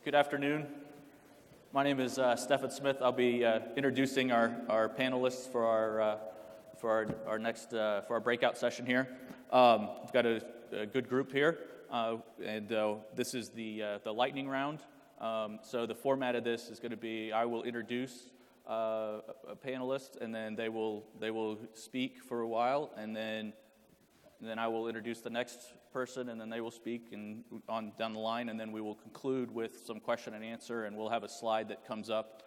Good afternoon. My name is Stephen Smith. I'll be introducing our panelists for our breakout session here. We've got a good group here, and this is the lightning round. So the format of this is going to be: I will introduce a panelist, and then they will speak for a while, and then I will introduce the next person, and then they will speak and on down the line, and then we will conclude with some question and answer, and we'll have a slide that comes up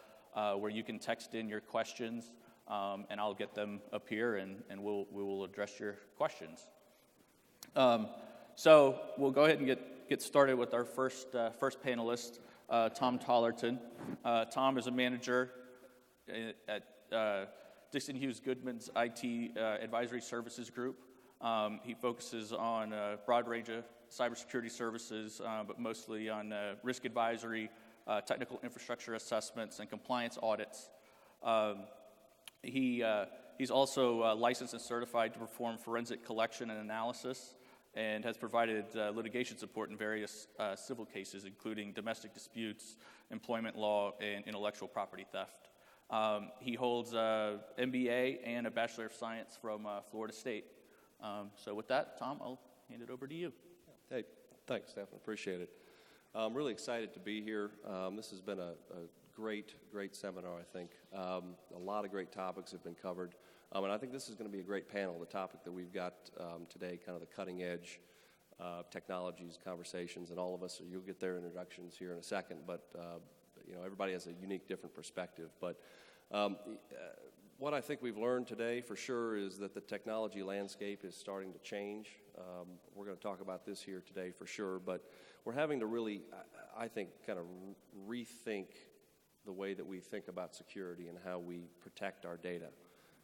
where you can text in your questions, and I'll get them up here, and we will address your questions. So we'll go ahead and get started with our first panelist, Tom Tollerton. Tom is a manager at Dixon Hughes Goodman's IT Advisory Services Group. He focuses on a broad range of cybersecurity services, but mostly on risk advisory, technical infrastructure assessments, and compliance audits. He's also licensed and certified to perform forensic collection and analysis, and has provided litigation support in various civil cases, including domestic disputes, employment law, and intellectual property theft. He holds an MBA and a Bachelor of Science from Florida State. So with that, Tom, I'll hand it over to you. Hey, thanks, Stephen. Appreciate it. I'm really excited to be here. This has been a great seminar, I think. A lot of great topics have been covered. And I think this is going to be a great panel. The topic that we've got today, kind of the cutting edge technologies, conversations, and all of us, you'll get their introductions here in a second, but everybody has a unique, different perspective. But what I think we've learned today for sure is that the technology landscape is starting to change. We're going to talk about this here today for sure, but we're having to really, I think, kind of rethink the way that we think about security and how we protect our data.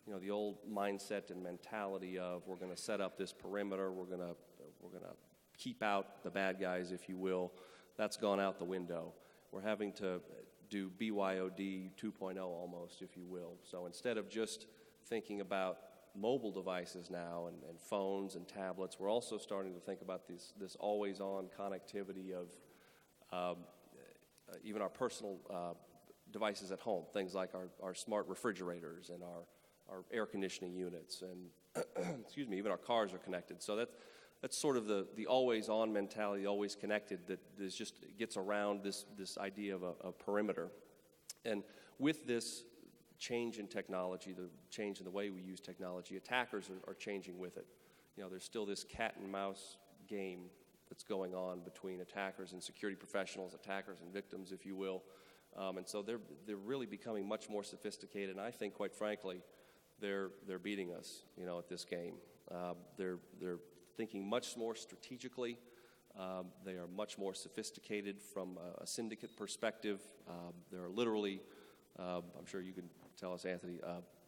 The old mindset and mentality of we're going to set up this perimeter, we're going to keep out the bad guys, if you will, that's gone out the window. We're having to do BYOD 2.0 almost, if you will. So instead of just thinking about mobile devices now and phones and tablets, we're also starting to think about this always-on connectivity of even our personal devices at home, things like our smart refrigerators and our air conditioning units, and excuse me, even our cars are connected. So that's sort of the always-on mentality, always connected, that is just gets around this idea of a perimeter. And with this change in technology, the change in the way we use technology, attackers are changing with it. There's still this cat and mouse game that's going on between attackers and security professionals, attackers and victims, if you will. And so they're really becoming much more sophisticated, and I think, quite frankly, they're beating us, at this game. They're thinking much more strategically. They are much more sophisticated from a syndicate perspective. There are literally, I'm sure you can tell us, Anthony,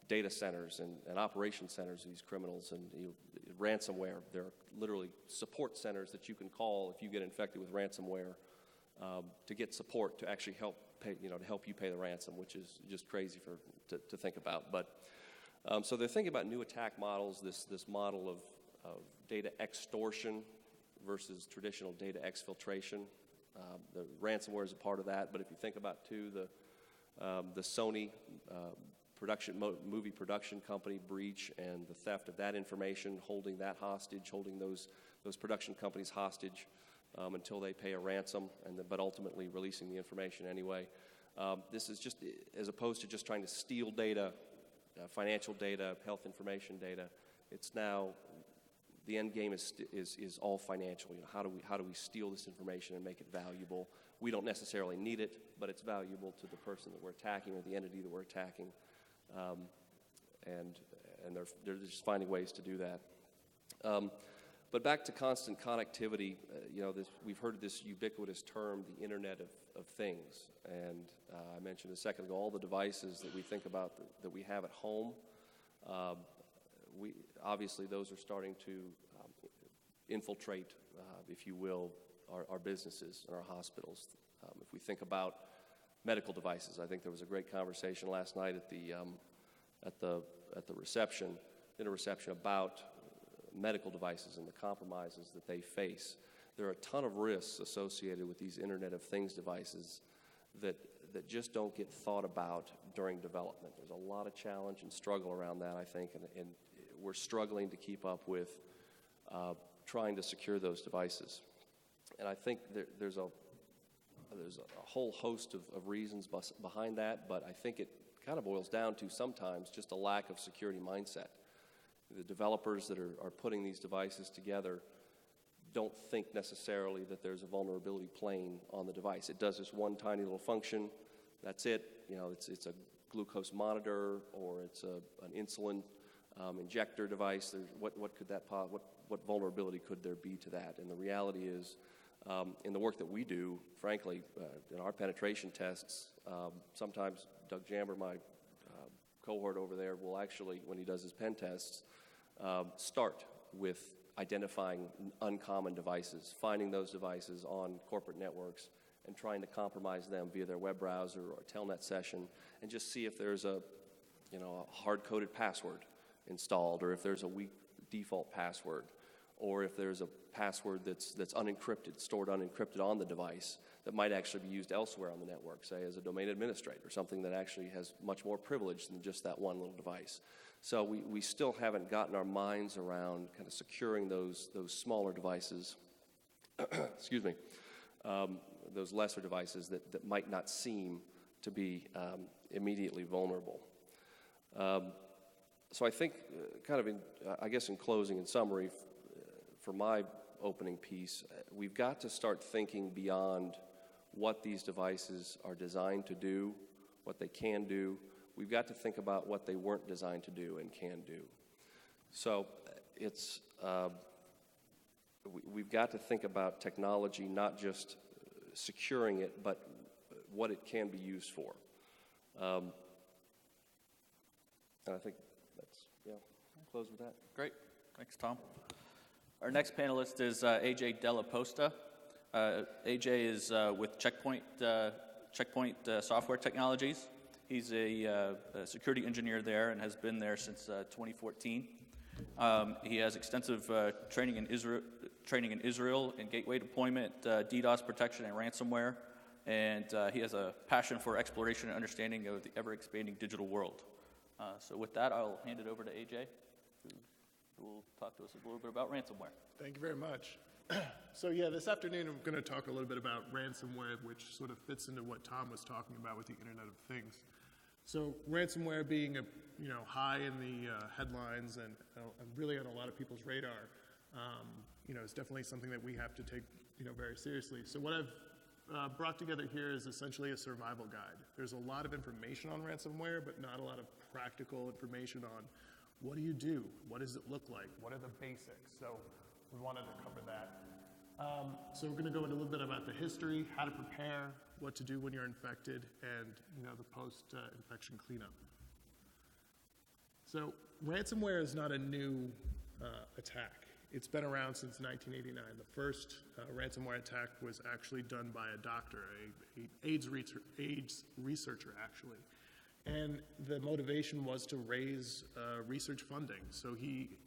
data centers and operation centers of these criminals, and ransomware. There are literally support centers that you can call if you get infected with ransomware to get support to actually help pay, to help you pay the ransom, which is just crazy to think about. But so they're thinking about new attack models. This model of data extortion versus traditional data exfiltration. The ransomware is a part of that, but if you think about, too, the Sony movie production company breach and the theft of that information, holding that hostage, holding those production companies hostage until they pay a ransom, but ultimately releasing the information anyway. This is just, as opposed to just trying to steal data, financial data, health information data, it's now the end game is all financial. How do we steal this information and make it valuable? We don't necessarily need it, but it's valuable to the person that we're attacking or the entity that we're attacking, and they're just finding ways to do that. But back to constant connectivity, we've heard this ubiquitous term, the Internet of Things, and I mentioned a second ago all the devices that we think about that we have at home. Obviously those are starting to infiltrate, if you will, our businesses and our hospitals. If we think about medical devices, I think there was a great conversation last night at the reception, dinner reception, about medical devices and the compromises that they face. there are a ton of risks associated with these Internet of Things devices that just don't get thought about during development. There's a lot of challenge and struggle around that, I think, and we're struggling to keep up with trying to secure those devices. And I think there's a whole host of reasons behind that, but I think it kind of boils down to sometimes just a lack of security mindset. The developers that are putting these devices together don't think necessarily that there's a vulnerability plane on the device. It does this one tiny little function, that's it. You know, it's a glucose monitor, or it's an insulin injector device. What could that what vulnerability could there be to that? And the reality is, in the work that we do, frankly, in our penetration tests, sometimes Doug Jamber, my cohort over there, will actually, when he does his pen tests, start with identifying uncommon devices, finding those devices on corporate networks, and trying to compromise them via their web browser or telnet session, and just see if there's a hard-coded password installed, or if there's a weak default password, or if there's a password that's unencrypted, stored unencrypted on the device that might actually be used elsewhere on the network, say as a domain administrator, something that actually has much more privilege than just that one little device. So we still haven't gotten our minds around kind of securing those smaller devices, excuse me, those lesser devices that might not seem to be immediately vulnerable. So I think in closing, in summary, for my opening piece, we've got to start thinking beyond what these devices are designed to do, what they can do. We've got to think about what they weren't designed to do and can do. So it's we've got to think about technology, not just securing it, but what it can be used for. And I think close with that. Great. Thanks, Tom. Our next panelist is AJ Della Posta. AJ is with Checkpoint Software Technologies. He's a security engineer there and has been there since 2014. He has extensive training in Israel in gateway deployment, DDoS protection, and ransomware. And he has a passion for exploration and understanding of the ever-expanding digital world. So with that, I'll hand it over to AJ, who will talk to us a little bit about ransomware. Thank you very much. So yeah, this afternoon I'm going to talk a little bit about ransomware, which sort of fits into what Tom was talking about with the Internet of Things. So ransomware being high in the headlines and really on a lot of people's radar, is definitely something that we have to take very seriously. So what I've brought together here is essentially a survival guide. There's a lot of information on ransomware, but not a lot of practical information on what do you do, what does it look like, what are the basics. So we wanted to cover that. So we're going to go into a little bit about the history, how to prepare, what to do when you're infected, and the post-infection cleanup. So ransomware is not a new attack. It's been around since 1989. The first ransomware attack was actually done by a doctor, an AIDS researcher actually. And the motivation was to raise research funding. So he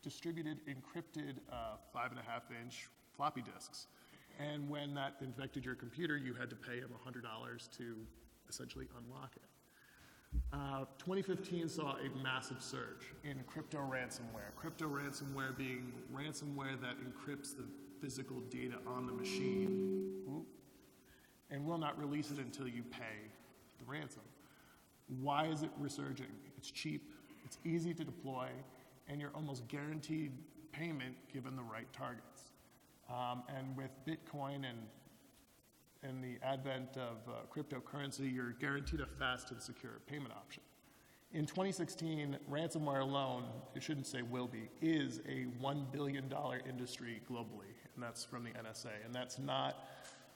distributed encrypted 5.5-inch floppy disks. And when that infected your computer, you had to pay him $100 to essentially unlock it. 2015 saw a massive surge in crypto ransomware. Crypto ransomware being ransomware that encrypts the physical data on the machine and will not release it until you pay the ransom. Why is it resurging? It's cheap, it's easy to deploy, and you're almost guaranteed payment given the right targets. And with Bitcoin and the advent of cryptocurrency, you're guaranteed a fast and secure payment option. In 2016, ransomware alone, I shouldn't say will be, is a $1 billion industry globally, and that's from the NSA. And that's not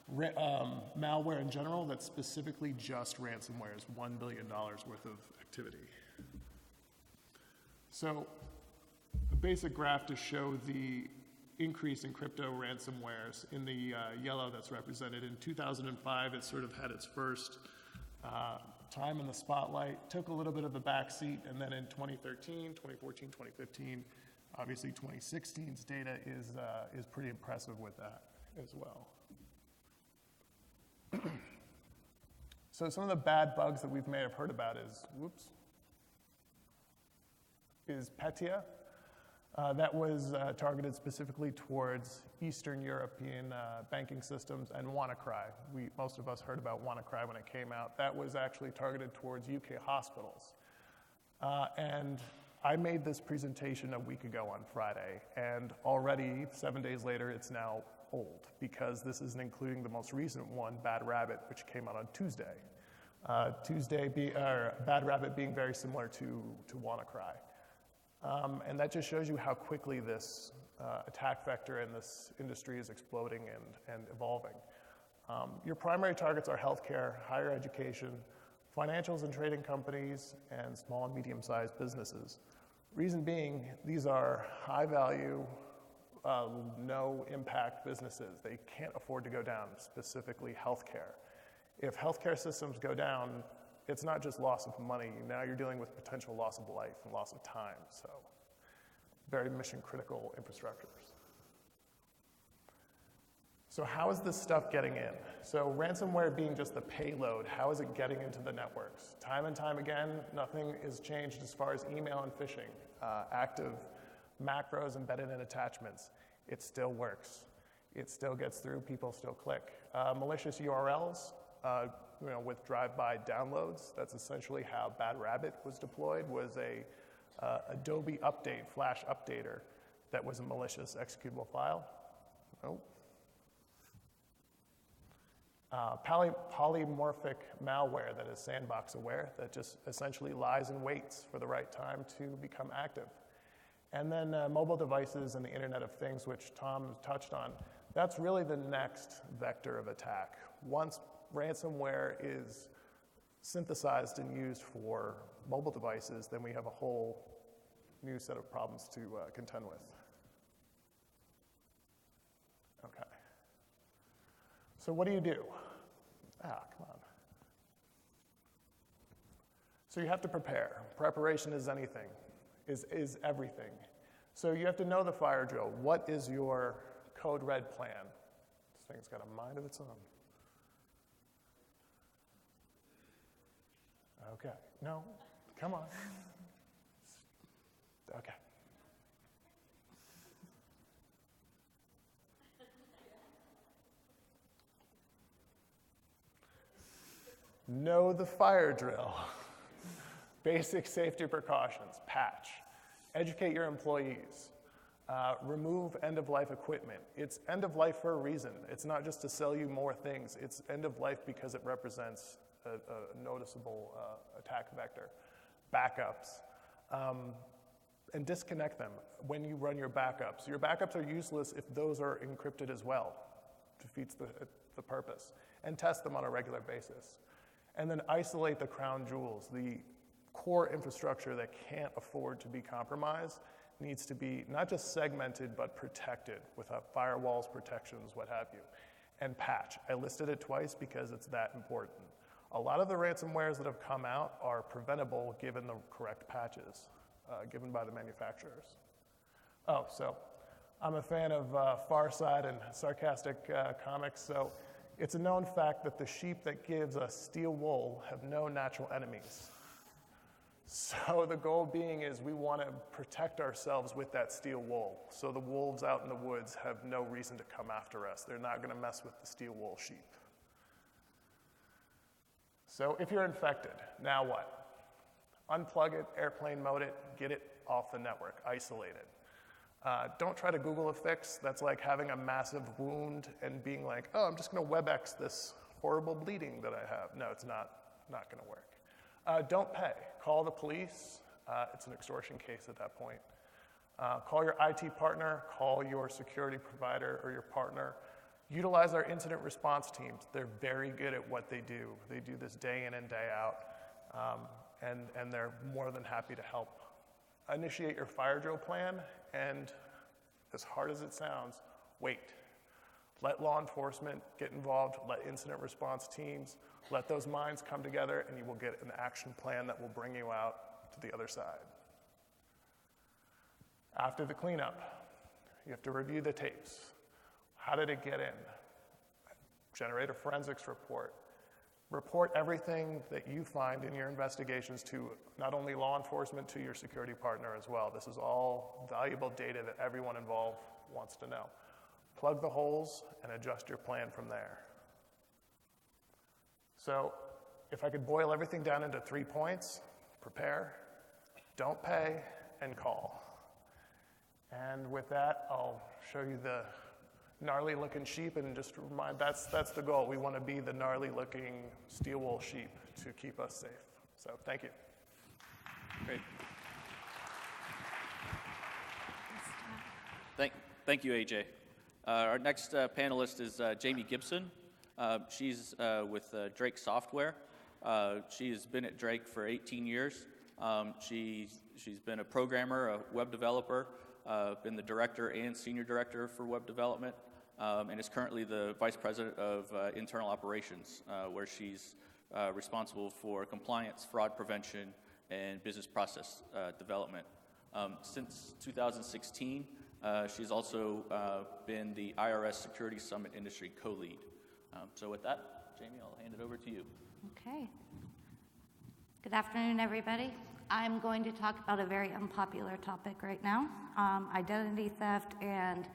malware in general, that's specifically just ransomware is $1 billion worth of activity. So a basic graph to show the increase in crypto ransomwares in the yellow that's represented. In 2005, it sort of had its first time in the spotlight, took a little bit of a backseat, and then in 2013, 2014, 2015, obviously 2016's data is pretty impressive with that. as well. So some of the bad bugs that we may have heard about is Petya. That was targeted specifically towards Eastern European banking systems, and WannaCry. Most of us heard about WannaCry when it came out. That was actually targeted towards UK hospitals. And I made this presentation a week ago on Friday, and already 7 days later, it's now old, because this isn't including the most recent one, Bad Rabbit, which came out on Tuesday. Bad Rabbit being very similar to WannaCry. And that just shows you how quickly this attack vector in this industry is exploding and evolving. Your primary targets are healthcare, higher education, financials and trading companies, and small and medium-sized businesses. Reason being, these are high-value, no-impact businesses. They can't afford to go down, specifically healthcare. If healthcare systems go down, it's not just loss of money. Now you're dealing with potential loss of life and loss of time. So very mission-critical infrastructures. So how is this stuff getting in? So ransomware being just the payload, how is it getting into the networks? Time and time again, nothing is changed as far as email and phishing. Active macros embedded in attachments. It still works. It still gets through, people still click. Malicious URLs, with drive-by downloads, that's essentially how Bad Rabbit was deployed, was a Adobe update, flash updater, that was a malicious executable file. Nope. Polymorphic malware that is sandbox aware, that just essentially lies and waits for the right time to become active. And then mobile devices and the Internet of Things, which Tom touched on, that's really the next vector of attack. Once ransomware is synthesized and used for mobile devices, then we have a whole new set of problems to contend with. Okay. So what do you do? Come on. So you have to prepare. Preparation is anything, is everything. So you have to know the fire drill. What is your code red plan? This thing's got a mind of its own. Okay, no, come on. Okay. Know the fire drill. Basic safety precautions, patch. Educate your employees. Remove end-of-life equipment. It's end-of-life for a reason. It's not just to sell you more things. It's end-of-life because it represents a noticeable attack vector. Backups. And disconnect them when you run your backups. Your backups are useless if those are encrypted as well. Defeats the purpose. And test them on a regular basis. And then isolate the crown jewels. The core infrastructure that can't afford to be compromised needs to be not just segmented, but protected with firewalls, protections, what have you. And patch. I listed it twice because it's that important. A lot of the ransomwares that have come out are preventable given the correct patches given by the manufacturers. Oh, so I'm a fan of Far Side and sarcastic comics, so it's a known fact that the sheep that gives us steel wool have no natural enemies. So the goal being is we want to protect ourselves with that steel wool. So the wolves out in the woods have no reason to come after us. They're not going to mess with the steel wool sheep. So if you're infected, now what? Unplug it, airplane mode it, get it off the network, isolate it. Don't try to Google a fix. That's like having a massive wound and being like, oh, I'm just going to WebEx this horrible bleeding that I have. No, it's not going to work. Don't pay. Call the police. It's an extortion case at that point. Call your IT partner, call your security provider or your partner. Utilize our incident response teams. They're very good at what they do. They do this day in and day out, and they're more than happy to help. Initiate your fire drill plan, and as hard as it sounds, wait. Let law enforcement get involved, let incident response teams, let those minds come together, and you will get an action plan that will bring you out to the other side. After the cleanup, you have to review the tapes. How did it get in? Generate a forensics report. Report everything that you find in your investigations to not only law enforcement, to your security partner as well. This is all valuable data that everyone involved wants to know. Plug the holes and adjust your plan from there. So if I could boil everything down into 3 points: prepare, don't pay, and call. And with that, I'll show you the gnarly looking sheep, and just remind, that's the goal. We want to be the gnarly looking steel wool sheep to keep us safe. So thank you. Great. Thank you, AJ. Our next panelist is Jamie Gibson. She's with Drake Software. She's been at Drake for 18 years. She's been a programmer, a web developer, been the director and senior director for web development, and is currently the vice president of internal operations, where she's responsible for compliance, fraud prevention, and business process development. Since 2016, she's also been the IRS Security Summit Industry co-lead. So with that, Jamie, I'll hand it over to you. Okay. Good afternoon, everybody. I'm going to talk about a very unpopular topic right now, identity theft and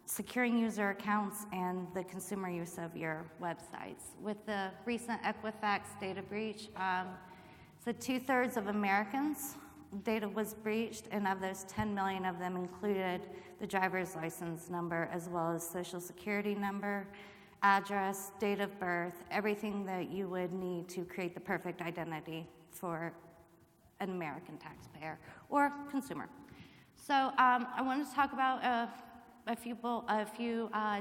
securing user accounts and the consumer use of your websites. With the recent Equifax data breach, so 2/3 of Americans' data was breached, and of those, 10 million of them included the driver's license number, as well as social security number, address, date of birth, everything that you would need to create the perfect identity for an American taxpayer or consumer. So I want to talk about a few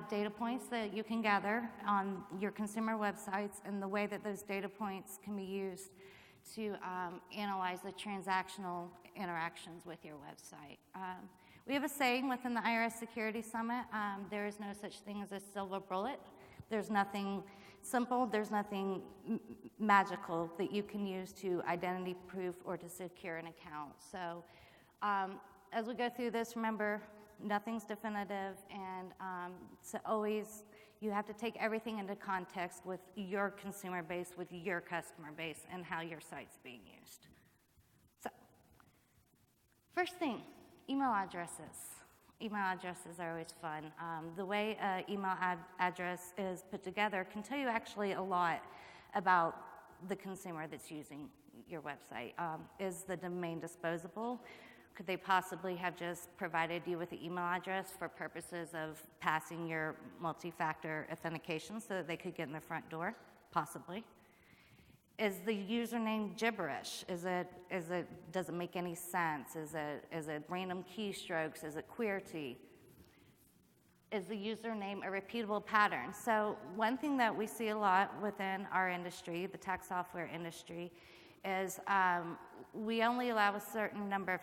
data points that you can gather on your consumer websites and the way that those data points can be used to analyze the transactional interactions with your website. We have a saying within the IRS Security Summit, there is no such thing as a silver bullet. There's nothing simple, there's nothing magical that you can use to identity proof or to secure an account. So as we go through this, remember, nothing's definitive, and so always, you have to take everything into context with your consumer base, with your customer base, and how your site's being used. So, first thing, email addresses. Email addresses are always fun. The way an email address is put together can tell you actually a lot about the consumer that's using your website. Is the domain disposable? Could they possibly have just provided you with the email address for purposes of passing your multi-factor authentication so that they could get in the front door? Possibly. Is the username gibberish? Does it make any sense? Is it random keystrokes? Is it QWERTY? Is the username a repeatable pattern? So one thing that we see a lot within our industry, the tax software industry, is we only allow a certain number of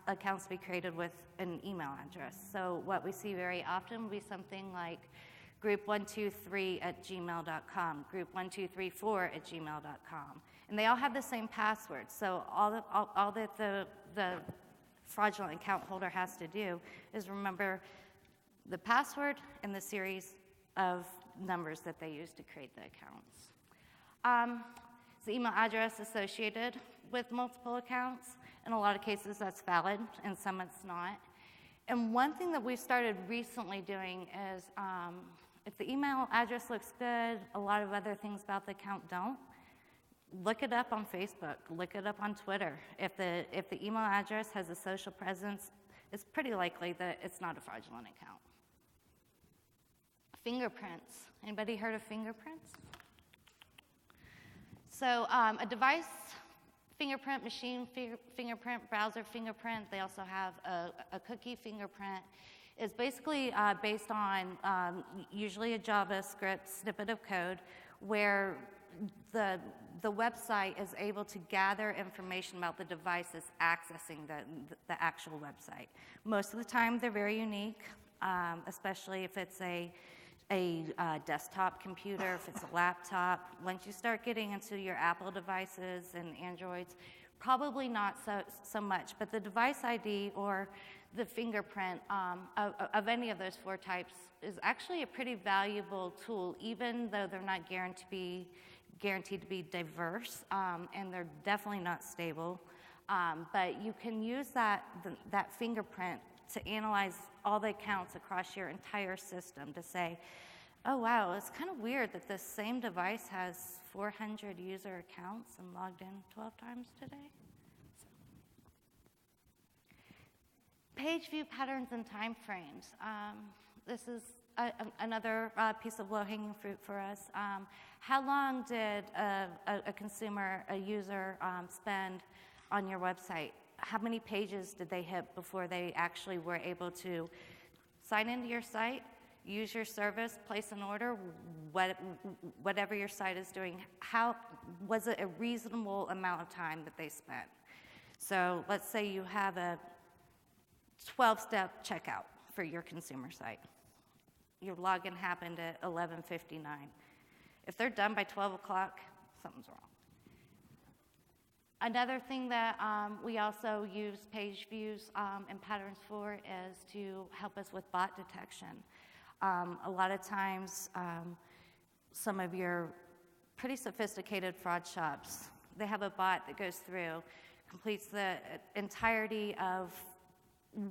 accounts to be created with an email address. So what we see very often will be something like group123@gmail.com, group1234@gmail.com. And they all have the same password. So all that the fraudulent account holder has to do is remember the password and the series of numbers that they use to create the accounts. Is the email address associated with multiple accounts? In a lot of cases, that's valid, and some it's not. And one thing that we've started recently doing is if the email address looks good, a lot of other things about the account don't, look it up on Facebook, look it up on Twitter. If the email address has a social presence, it's pretty likely that it's not a fraudulent account. Fingerprints. Anybody heard of fingerprints? So a device fingerprint, machine fingerprint, browser fingerprint, they also have a cookie fingerprint, is basically based on usually a JavaScript snippet of code where the website is able to gather information about the devices accessing the actual website. Most of the time they're very unique, especially if it's a desktop computer, if it's a laptop. Once you start getting into your Apple devices and Androids, probably not so much, but the device ID or the fingerprint of any of those 4 types is actually a pretty valuable tool, even though they're not guaranteed to be diverse, and they're definitely not stable. But you can use that fingerprint to analyze all the accounts across your entire system to say, oh wow, it's kind of weird that this same device has 400 user accounts and logged in 12 times today. Page view patterns and time frames. This is another piece of low-hanging fruit for us. How long did a consumer, a user, spend on your website? How many pages did they hit before they actually were able to sign into your site, use your service, place an order, whatever your site is doing? How was it a reasonable amount of time that they spent? So let's say you have a 12-step checkout for your consumer site. Your login happened at 11:59. If they're done by 12 o'clock, something's wrong. Another thing that we also use page views and patterns for is to help us with bot detection. A lot of times, some of your pretty sophisticated fraud shops, they have a bot that goes through, completes the entirety of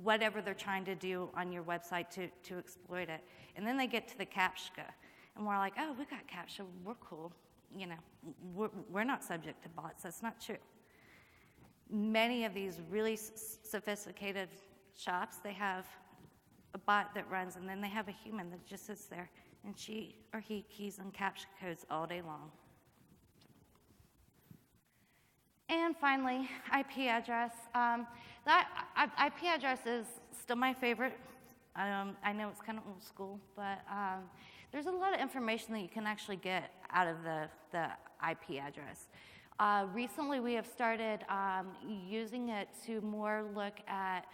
whatever they're trying to do on your website to exploit it. And then they get to the CAPTCHA, and we're like, oh, we got CAPTCHA, we're cool. You know, we're not subject to bots. That's not true. Many of these really sophisticated shops, they have a bot that runs, and then they have a human that just sits there, and she or he keys in CAPTCHA codes all day long. And finally, IP address. That IP address is still my favorite. I know it's kind of old school, but there's a lot of information that you can actually get out of the IP address. Recently, we have started using it to more look at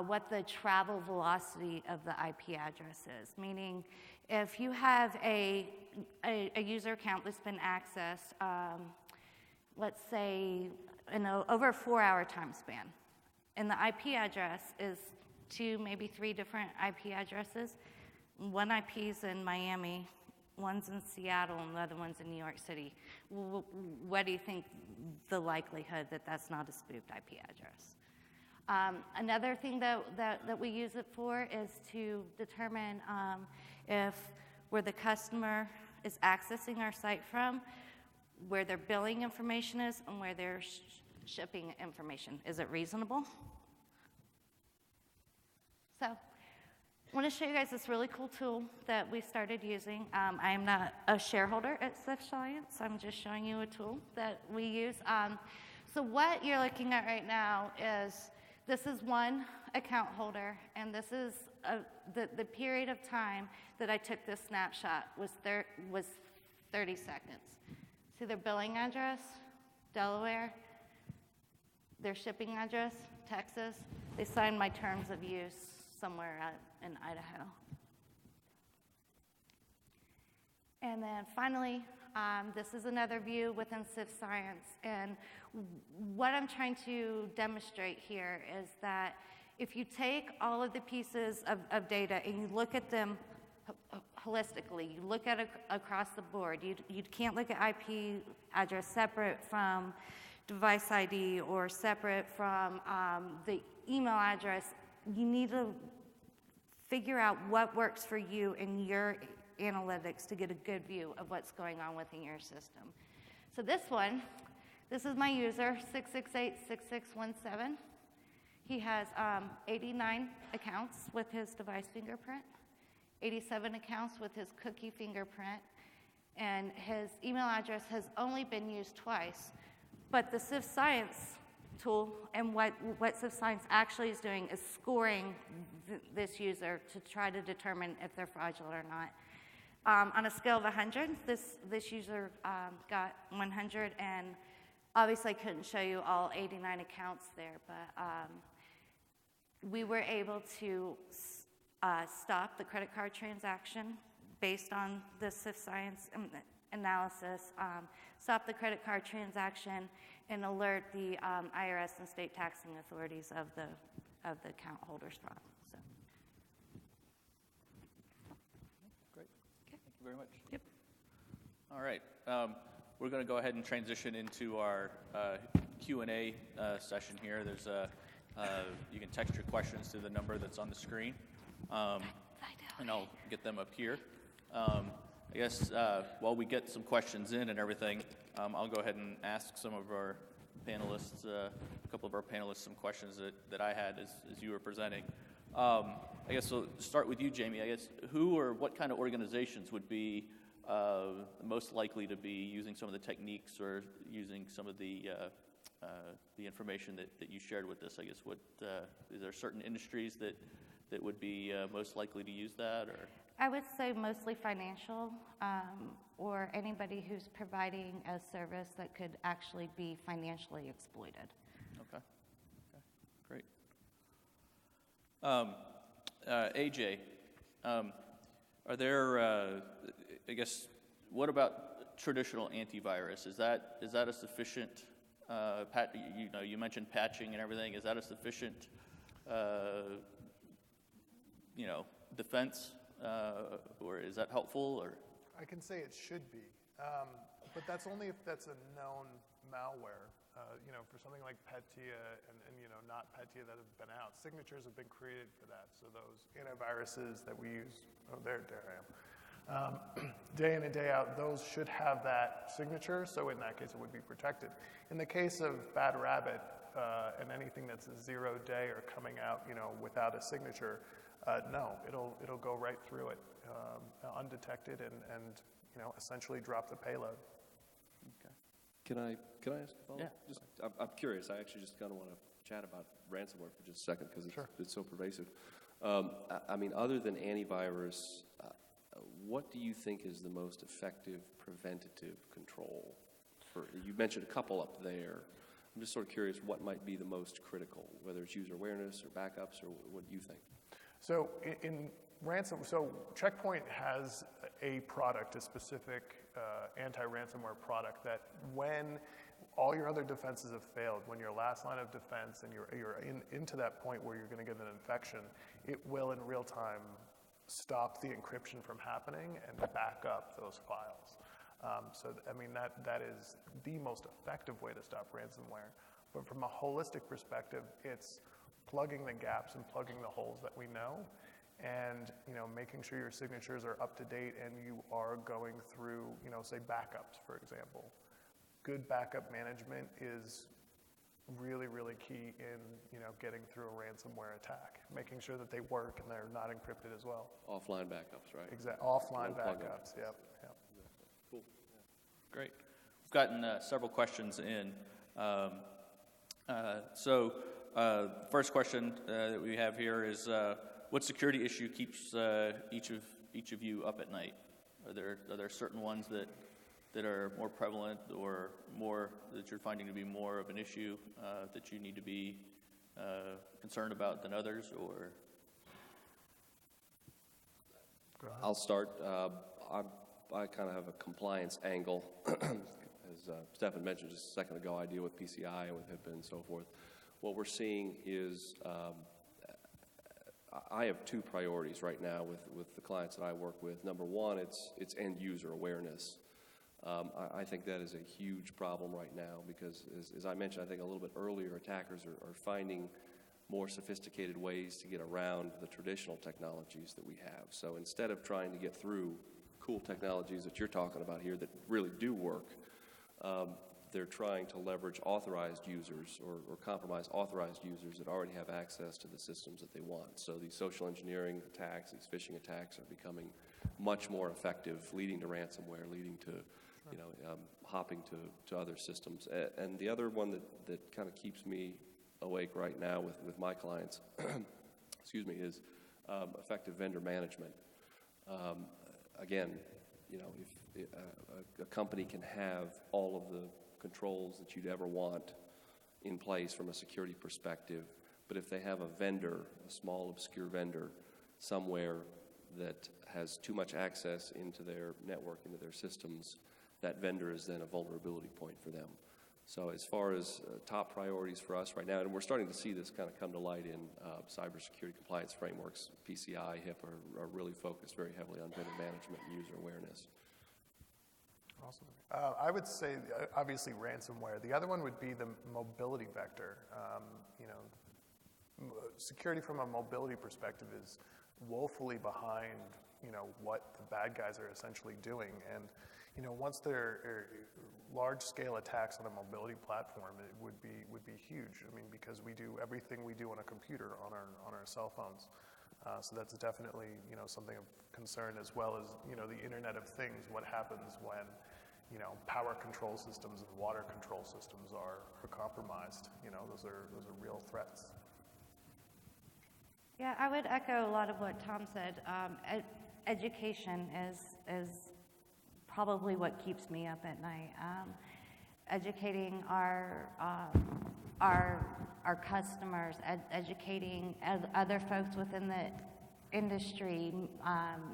what the travel velocity of the IP address is, meaning if you have a user account that's been accessed, let's say in over a 4-hour time span, and the IP address is 2, maybe 3 different IP addresses. One IP's in Miami, one's in Seattle, and the other one's in New York City. What do you think the likelihood that that's not a spoofed IP address? Another thing that we use it for is to determine if where the customer is accessing our site from, where their billing information is, and where their shipping information. Is it reasonable? So I want to show you guys this really cool tool that we started using. I am not a shareholder at SIV Science. I'm just showing you a tool that we use. So what you're looking at right now is, this is one account holder, and this is the period of time that I took this snapshot was 30 seconds. See their billing address, Delaware, their shipping address, Texas. They signed my terms of use somewhere in Idaho. And then finally, this is another view within SIV Science. And what I'm trying to demonstrate here is that if you take all of the pieces of data and you look at them holistically, you look at it across the board, you can't look at IP address separate from device ID or separate from the email address. You need to figure out what works for you in your analytics to get a good view of what's going on within your system. So this is my user, 6686617. He has 89 accounts with his device fingerprint, 87 accounts with his cookie fingerprint, and his email address has only been used twice. But the SIV Science tool and what SIV Science actually is doing is scoring this user to try to determine if they're fraudulent or not. On a scale of 100, this user got 100, and obviously I couldn't show you all 89 accounts there, but we were able to stop the credit card transaction based on the SIV Science analysis, stop the credit card transaction, and alert the IRS and state taxing authorities of of the account holders from. So, Great. Thank you very much. yep. All right. We're going to go ahead and transition into our Q&A session here. There's you can text your questions to the number that's on the screen, and I'll get them up here. I guess while we get some questions in and everything, I'll go ahead and ask some of our panelists, a couple of our panelists, some questions that I had as you were presenting. I guess we'll start with you, Jamie. I guess who or what kind of organizations would be most likely to be using some of the techniques or using some of the information that you shared with us? I guess is there certain industries that would be most likely to use that, or? I would say mostly financial, or anybody who's providing a service that could actually be financially exploited. Okay. Great. AJ, are there? I guess. What about traditional antivirus? Is that a sufficient? You mentioned patching and everything. Is that a sufficient? Defense, or is that helpful? Or I can say it should be, but that's only if that's a known malware. For something like PETIA and not PETIA that have been out, signatures have been created for that. So those antiviruses that we use, there I am. Day in and day out, those should have that signature. So in that case, it would be protected. In the case of Bad Rabbit and anything that's a 0 day or coming out, without a signature. No, it'll go right through it undetected and essentially drop the payload. Okay. Can I ask a follow-up? Yeah. I'm curious. I actually just kind of want to chat about ransomware for just a second because it's so pervasive. Other than antivirus, what do you think is the most effective preventative control? You mentioned a couple up there. I'm just sort of curious what might be the most critical, whether it's user awareness or backups, or what do you think? So Checkpoint has a product, a specific anti-ransomware product that when all your other defenses have failed, when your last line of defense and you're into that point where you're going to get an infection, it will in real time stop the encryption from happening and back up those files. That is the most effective way to stop ransomware. But from a holistic perspective, it's plugging the gaps and plugging the holes that we know, and making sure your signatures are up to date and you are going through, say backups, for example. Good backup management is really, really key in getting through a ransomware attack, making sure that they work and they're not encrypted as well. Offline backups, right? Exactly. Offline backups. Yep. Cool. Great. We've gotten several questions in. First question that we have here is, what security issue keeps each of you up at night? Are there certain ones that are more prevalent or more that you're finding to be more of an issue that you need to be concerned about than others? Or I'll start. I kind of have a compliance angle. As Stefan mentioned just a second ago, I deal with PCI and with HIPAA and so forth. What we're seeing is I have two priorities right now with the clients that I work with. Number one, it's end user awareness. I think that is a huge problem right now because, as I mentioned, I think a little bit earlier, attackers are finding more sophisticated ways to get around the traditional technologies that we have. So instead of trying to get through cool technologies that you're talking about here that really do work, they're trying to leverage authorized users or compromise authorized users that already have access to the systems that they want. So these social engineering attacks, these phishing attacks are becoming much more effective, leading to ransomware, leading to hopping to other systems. And the other one that kind of keeps me awake right now with my clients, is effective vendor management. Again, if a company can have all of the controls that you'd ever want in place from a security perspective, but if they have a vendor, a small obscure vendor somewhere that has too much access into their network, into their systems, that vendor is then a vulnerability point for them. So as far as top priorities for us right now, and we're starting to see this kind of come to light in cybersecurity compliance frameworks, PCI, HIPAA are really focused very heavily on vendor management and user awareness. Awesome. I would say, obviously, ransomware. The other one would be the mobility vector. Security from a mobility perspective is woefully behind, what the bad guys are essentially doing. And, once there are large-scale attacks on a mobility platform, it would be huge. I mean, because we do everything we do on a computer on our cell phones. So that's definitely, something of concern, as well as, the Internet of Things. What happens when, power control systems and water control systems are compromised? Those are real threats. Yeah, I would echo a lot of what Tom said. Education is probably what keeps me up at night. Educating our customers, educating other folks within the industry.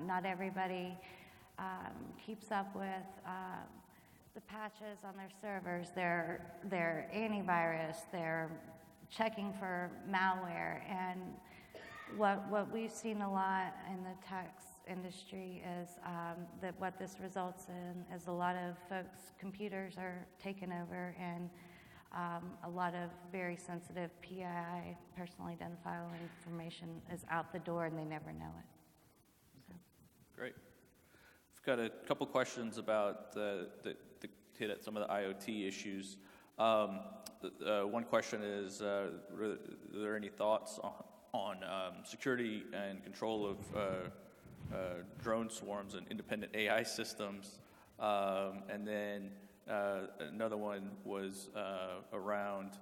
Not everybody keeps up with the patches on their servers, their antivirus, they're checking for malware. And what we've seen a lot in the tax industry is that what this results in is a lot of folks' computers are taken over, and a lot of very sensitive PII, personal identifiable information, is out the door, and they never know it. So. Great. We've got a couple questions about the hit at some of the IoT issues. One question is, are there any thoughts on security and control of drone swarms and independent AI systems? And then another one was around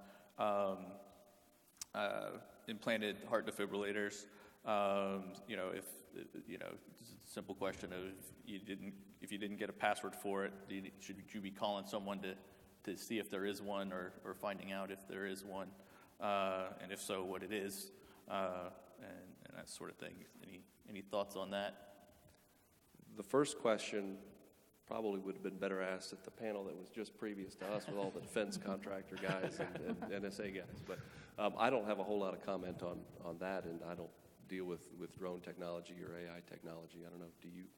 implanted heart defibrillators. If it's a simple question of if you didn't get a password for it, should you be calling someone to see if there is one, or finding out if there is one, and if so, what it is, and that sort of thing. Any thoughts on that? The first question probably would have been better asked at the panel that was just previous to us with all the defense contractor guys and NSA guys. But I don't have a whole lot of comment on that, and I don't deal with drone technology or AI technology. I don't know, do you?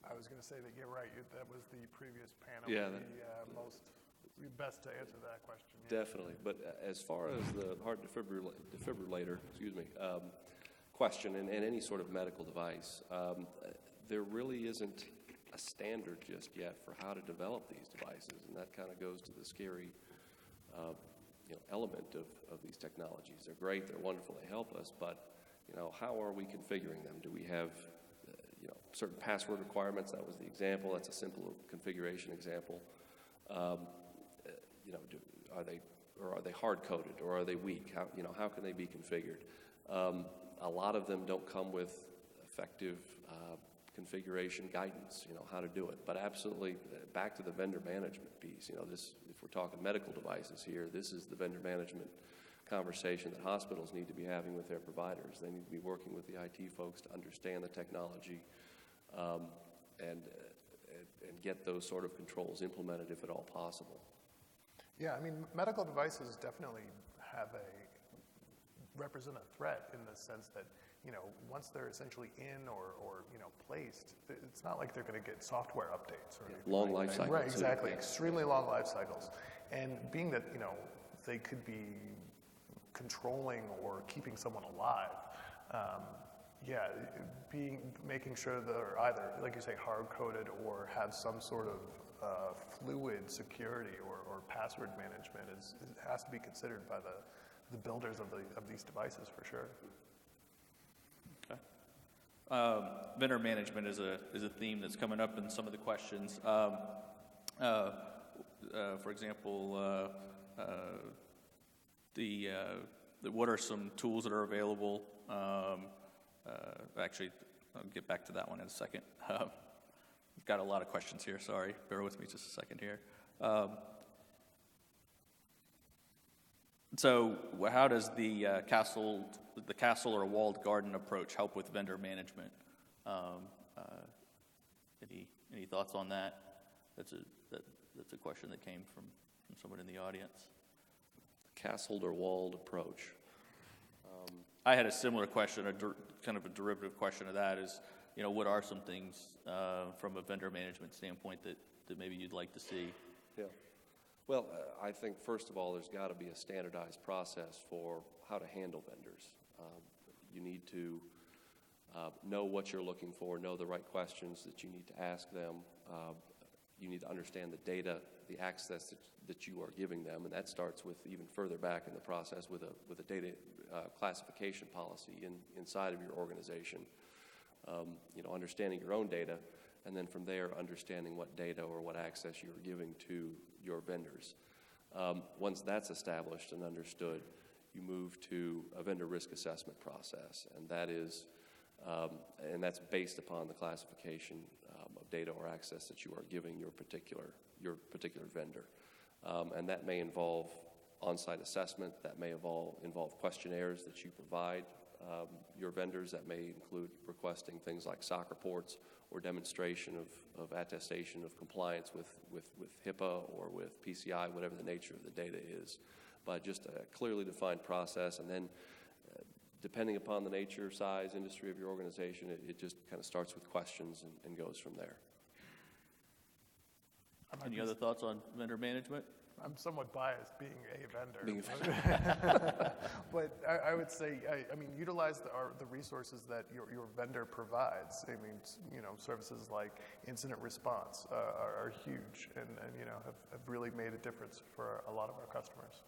I was going to say that you're right. That was the previous panel. Yeah, best to answer that question. Yeah. Definitely. But as far as the heart defibrillator, question and any sort of medical device, there really isn't a standard just yet for how to develop these devices, and that kind of goes to the scary element of these technologies. They're great, they're wonderful, they help us, but how are we configuring them? Do we have certain password requirements? That was the example. That's a simple configuration example. Are they hard-coded, or are they weak? How can they be configured? A lot of them don't come with effective configuration guidance, how to do it. But absolutely, back to the vendor management piece. If we're talking medical devices here, this is the vendor management conversation that hospitals need to be having with their providers. They need to be working with the IT folks to understand the technology and get those sort of controls implemented if at all possible. Yeah, I mean, medical devices definitely represent a threat in the sense that, once they're essentially in or placed, it's not like they're going to get software updates or anything. Long life cycles. Right, exactly. Extremely long life cycles. And being that, they could be controlling or keeping someone alive, making sure they're either, like you say, hard-coded or have some sort of fluid security or password management has to be considered by the builders of these devices, for sure. Okay. Vendor management is a theme that's coming up in some of the questions. For example, what are some tools that are available? Actually, I'll get back to that one in a second. We've got a lot of questions here. Sorry, bear with me just a second here. So, how does the castle or walled garden approach help with vendor management? Any thoughts on that? That's a question that came from from someone in the audience. Castled or walled approach. I had a similar question, kind of a derivative question of that is, what are some things from a vendor management standpoint that maybe you'd like to see? Yeah. Well, I think first of all, there's got to be a standardized process for how to handle vendors. You need to know what you're looking for, know the right questions that you need to ask them. You need to understand the data, the access that you are giving them, and that starts with even further back in the process with a data classification policy inside of your organization. Understanding your own data, and then from there understanding what data or what access you're giving to your vendors. Once that's established and understood, you move to a vendor risk assessment process, and that's based upon the classification of data or access that you are giving your particular vendor. And that may involve on-site assessment, that may involve questionnaires that you provide your vendors, that may include requesting things like SOC reports or demonstration of attestation of compliance with HIPAA or with PCI, whatever the nature of the data is. But just a clearly defined process, and then depending upon the nature, size, industry of your organization, it just kind of starts with questions and goes from there. Any other thoughts on vendor management? I'm somewhat biased being a vendor. Being But I would say, utilize the resources that your vendor provides. Services like incident response are huge and have really made a difference for a lot of our customers.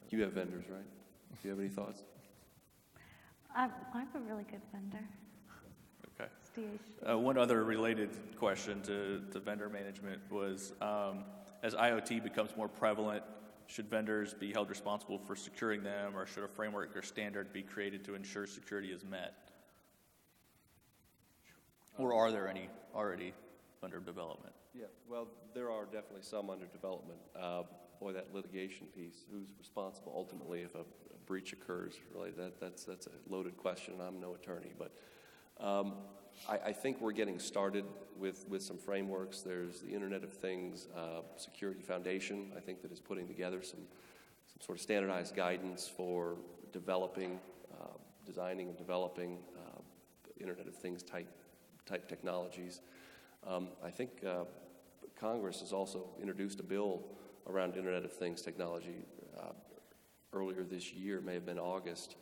You have vendors, right? Do you have any thoughts? I'm a really good vendor. Okay. DH. One other related question to vendor management was, as IoT becomes more prevalent, should vendors be held responsible for securing them, or should a framework or standard be created to ensure security is met? Or are there any already under development? Yeah, well, there are definitely some under development. Boy, that litigation piece, who's responsible ultimately if a breach occurs, really, that's a loaded question, and I'm no attorney. But I think we're getting started with some frameworks. There's the Internet of Things Security Foundation, I think, that is putting together some sort of standardized guidance for developing, designing and developing Internet of Things type technologies. I think Congress has also introduced a bill around Internet of Things technology earlier this year, may have been August,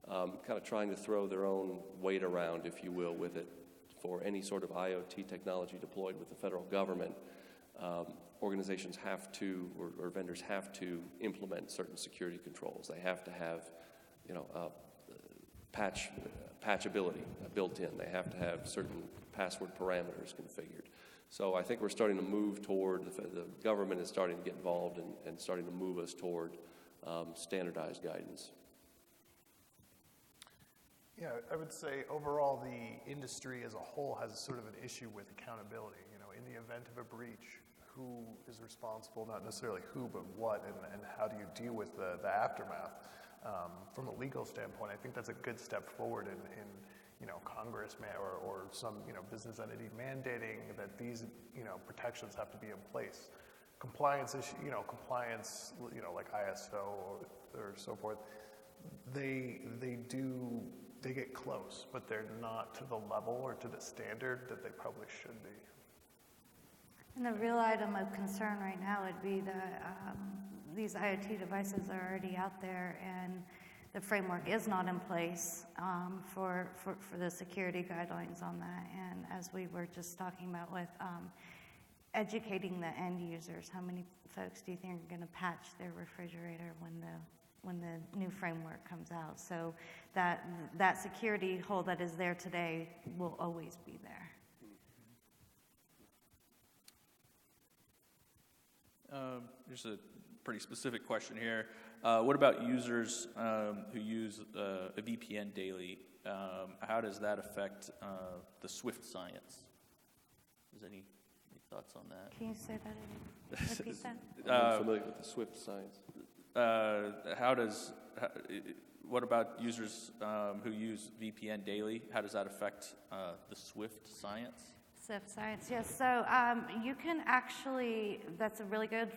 kind of trying to throw their own weight around, if you will, with it for any sort of IoT technology deployed with the federal government. Organizations have to, or vendors have to implement certain security controls. They have to have, patchability built in. They have to have certain password parameters configured. So I think we're starting to move toward, the government is starting to get involved and starting to move us toward standardized guidance. Yeah, I would say overall the industry as a whole has sort of an issue with accountability. In the event of a breach, who is responsible, not necessarily who, but what, and how do you deal with the aftermath? From a legal standpoint, I think that's a good step forward in Congress or some business entity mandating that these protections have to be in place. Compliance issue, compliance, like ISO or so forth, they get close, but they're not to the level or to the standard that they probably should be. And the real item of concern right now would be that these IoT devices are already out there, and the framework is not in place for the security guidelines on that. And as we were just talking about with educating the end users, how many folks do you think are going to patch their refrigerator when the new framework comes out? So that security hole that is there today will always be there. Here's a pretty specific question here. What about users who use a VPN daily? How does that affect the SWIFT science? Is any thoughts on that? Can you say that again? Repeat that? I'm familiar with the SWIFT science. What about users who use VPN daily? How does that affect the SWIFT science? SIV Science, yes. So you can actually, that's a really good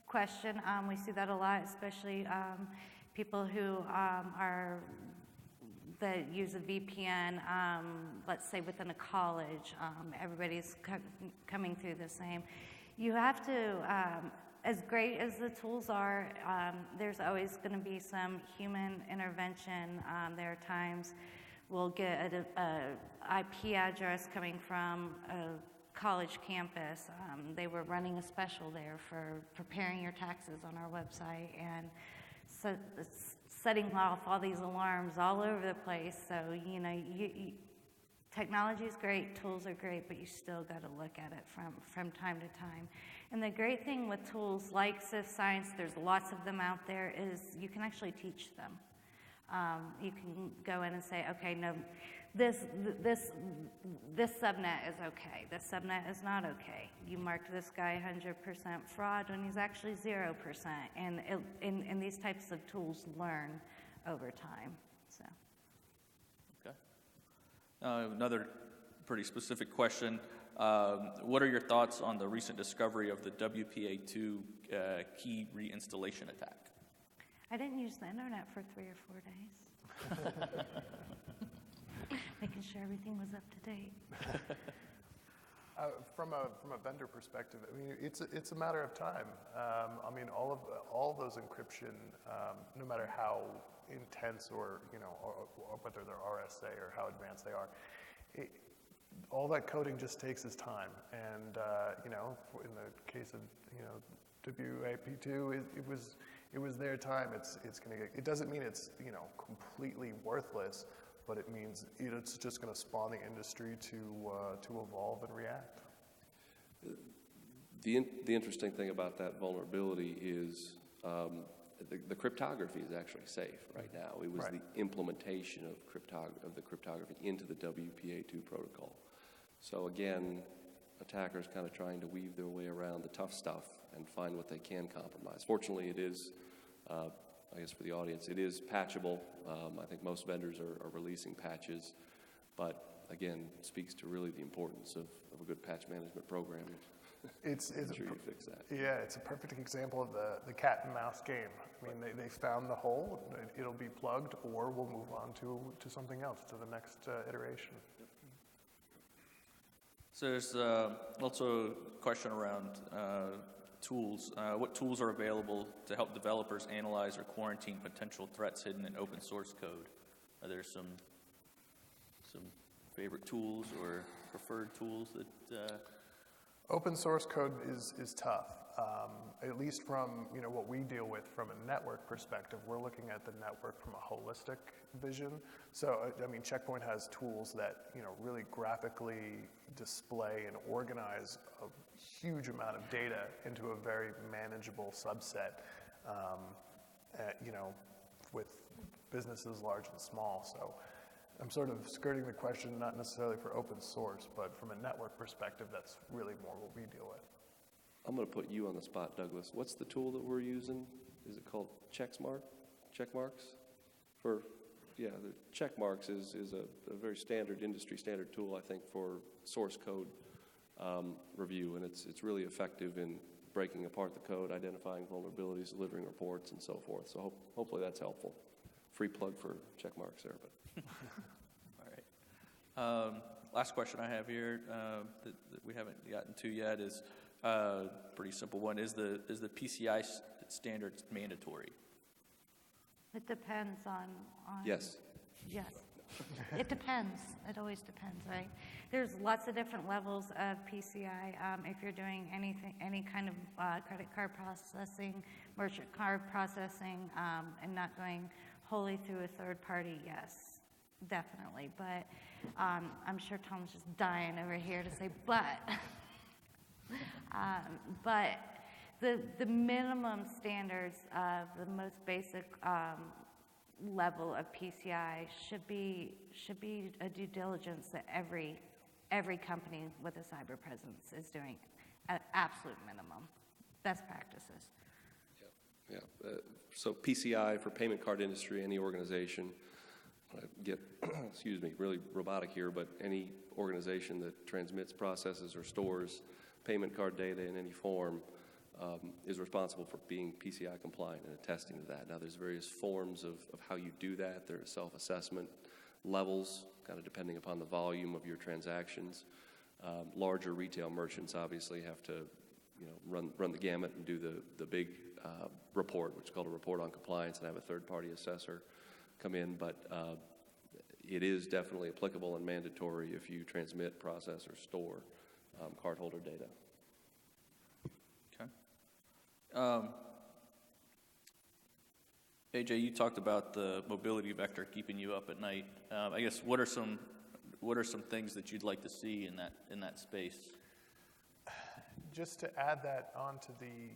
question. We see that a lot, especially people who that use a VPN, let's say within a college. Everybody's coming through the same. You have to, as great as the tools are, there's always going to be some human intervention. There are times we'll get a IP address coming from a college campus. They were running a special there for preparing your taxes on our website, and so it's setting off all these alarms all over the place. So, you know, technology is great, tools are great, but you still got to look at it from time to time. And the great thing with tools like SIV Science, there's lots of them out there, is you can actually teach them. You can go in and say, okay, no, this subnet is okay. This subnet is not okay. You marked this guy 100% fraud when he's actually 0%. And these types of tools learn over time. So. Okay. Another pretty specific question. What are your thoughts on the recent discovery of the WPA2 key reinstallation attack? I didn't use the internet for 3 or 4 days. Making sure everything was up to date. From a vendor perspective, I mean, it's a matter of time. I mean, all those encryption, no matter how intense or whether they're RSA or how advanced they are, all that coding just takes its time. And in the case of WAP2, it was their time. It's gonna get. It doesn't mean it's completely worthless, but it means it's just going to spawn the industry to evolve and react. The interesting thing about that vulnerability is the cryptography is actually safe right now. It was the implementation of the cryptography into the WPA2 protocol. So again, attackers kind of trying to weave their way around the tough stuff and find what they can compromise. Fortunately, it is, I guess for the audience, it is patchable. I think most vendors are releasing patches, but again, it speaks to really the importance of a good patch management program. It's sure you fix that. Yeah, it's a perfect example of the cat and mouse game. I mean, they found the hole, it'll be plugged, or we'll move on to something else, to the next iteration. So there's also a question around tools. What tools are available to help developers analyze or quarantine potential threats hidden in open source code? Are there some favorite tools or preferred tools that? Open source code is tough. At least from what we deal with from a network perspective, we're looking at the network from a holistic vision. So I mean, Checkpoint has tools that really graphically display and organize a huge amount of data into a very manageable subset. With businesses large and small. So I'm sort of skirting the question, not necessarily for open source, but from a network perspective, that's really more what we deal with. I'm going to put you on the spot, Douglas. What's the tool that we're using? Is it called checkmarks? The checkmarks is a very standard, industry standard tool, I think, for source code review, and it's really effective in breaking apart the code, identifying vulnerabilities, delivering reports, and so forth. So hopefully that's helpful. Free plug for checkmarks there, but. All right. Last question I have here that we haven't gotten to yet is a pretty simple one. Is the PCI standard mandatory? It depends on Yes. Yes. It depends. It always depends, right? There's lots of different levels of PCI. If you're doing any kind of credit card processing, merchant card processing, and not going wholly through a third party, yes, definitely. But I'm sure Tom's just dying over here to say, but the minimum standards of the most basic level of PCI should be a due diligence that every company with a cyber presence is doing at absolute minimum. Best practices. Yeah. So PCI for payment card industry, any organization, I get, excuse me, really robotic here, but any organization that transmits, processes, or stores payment card data in any form is responsible for being PCI compliant and attesting to that. Now, there's various forms of how you do that. There are self-assessment levels, kind of depending upon the volume of your transactions. Larger retail merchants obviously have to, run the gamut and do the big report, which is called a report on compliance, and have a third-party assessor come in. But it is definitely applicable and mandatory if you transmit, process, or store cardholder data. Okay. AJ, you talked about the mobility vector keeping you up at night. I guess what are some things that you'd like to see in that space? Just to add that onto the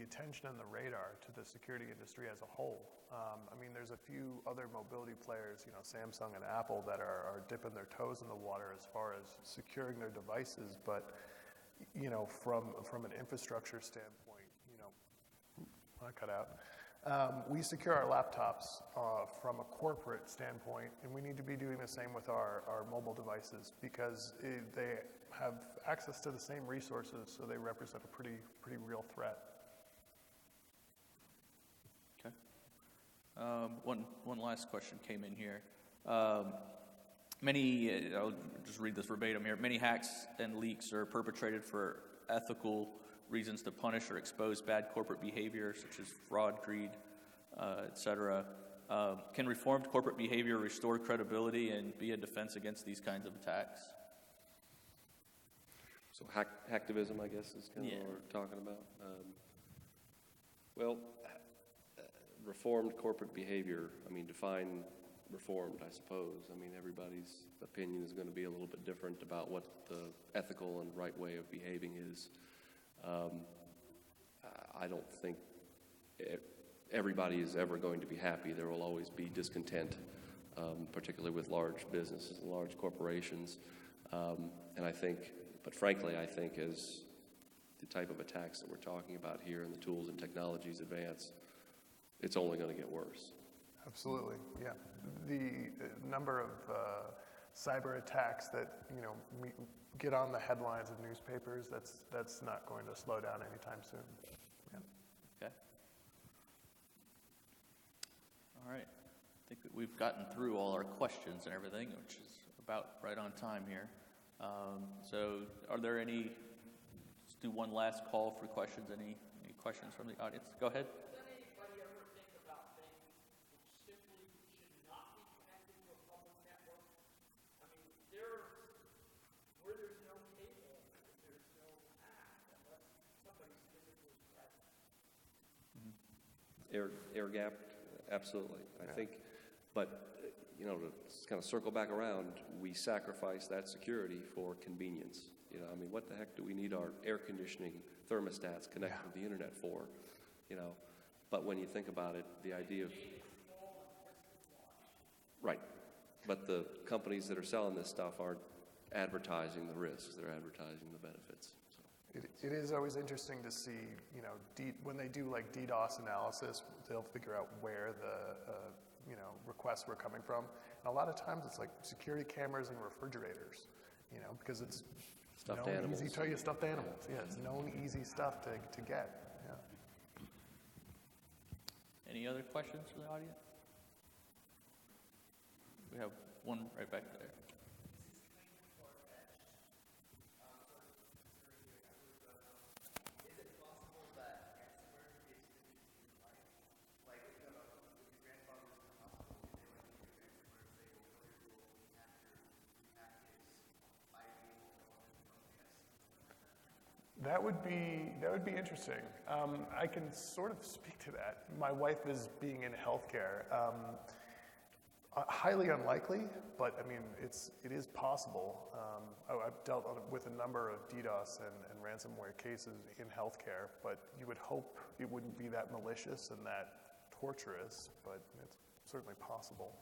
attention and the radar to the security industry as a whole. There's a few other mobility players, Samsung and Apple, that are dipping their toes in the water as far as securing their devices. But, from an infrastructure standpoint, I cut out. We secure our laptops from a corporate standpoint, and we need to be doing the same with our mobile devices because they have access to the same resources, so they represent a pretty real threat. Okay. One last question came in here. I'll just read this verbatim here. Many hacks and leaks are perpetrated for ethical reasons to punish or expose bad corporate behavior, such as fraud, greed, etc. Can reformed corporate behavior restore credibility and be a defense against these kinds of attacks? So hacktivism, I guess, is kind of what we're talking about. Reformed corporate behavior, define reformed, I suppose. Everybody's opinion is going to be a little bit different about what the ethical and right way of behaving is. I don't think everybody is ever going to be happy. There will always be discontent, particularly with large businesses and large corporations. But frankly, I think as the type of attacks that we're talking about here and the tools and technologies advance, it's only going to get worse. Absolutely, yeah. The number of cyber attacks that get on the headlines of newspapers, that's not going to slow down anytime soon. Yeah. Okay. All right. I think that we've gotten through all our questions and everything, which is about right on time here. So are there let's do one last call for questions. Any questions from the audience? Go ahead. Does anybody ever think about things which simply should not be connected to a public network? Where there's no cable, there's no path unless somebody's physically present. Air gapped, absolutely. I think, but to kind of circle back around, we sacrifice that security for convenience. What the heck do we need our air conditioning thermostats connected to the internet for? But when you think about it, the idea of right, but the companies that are selling this stuff aren't advertising the risks; they're advertising the benefits. So. It is always interesting to see, when they do like DDoS analysis, they'll figure out where the requests were coming from. And a lot of times it's like security cameras and refrigerators, because it's Stuffed known animals. stuffed animals. Yeah, it's known easy stuff to get. Yeah. Any other questions from the audience? We have one right back there. That would be interesting. I can sort of speak to that. My wife is being in healthcare. Highly unlikely, but it is possible. I've dealt with a number of DDoS and ransomware cases in healthcare, but you would hope it wouldn't be that malicious and that torturous, but it's certainly possible.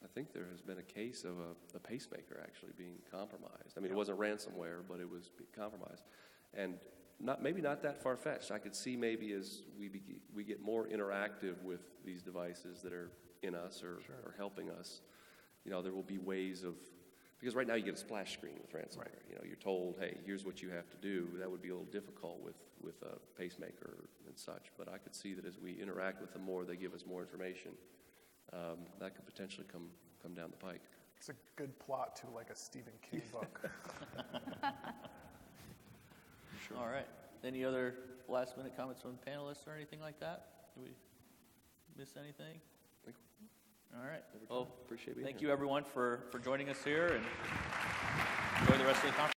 I think there has been a case of a pacemaker actually being compromised. It wasn't ransomware, but it was compromised. And maybe not that far-fetched. I could see maybe as we get more interactive with these devices that are in us or helping us, there will be ways of, because right now you get a splash screen with ransomware. Right. You're told, hey, here's what you have to do. That would be a little difficult with a pacemaker and such. But I could see that as we interact with them more, they give us more information. That could potentially come down the pike. It's a good plot to like a Stephen King book. All right. Any other last-minute comments from the panelists or anything like that? Did we miss anything? All right. Well, Appreciate being thank here. you, everyone, for joining us here, and enjoy the rest of the conference.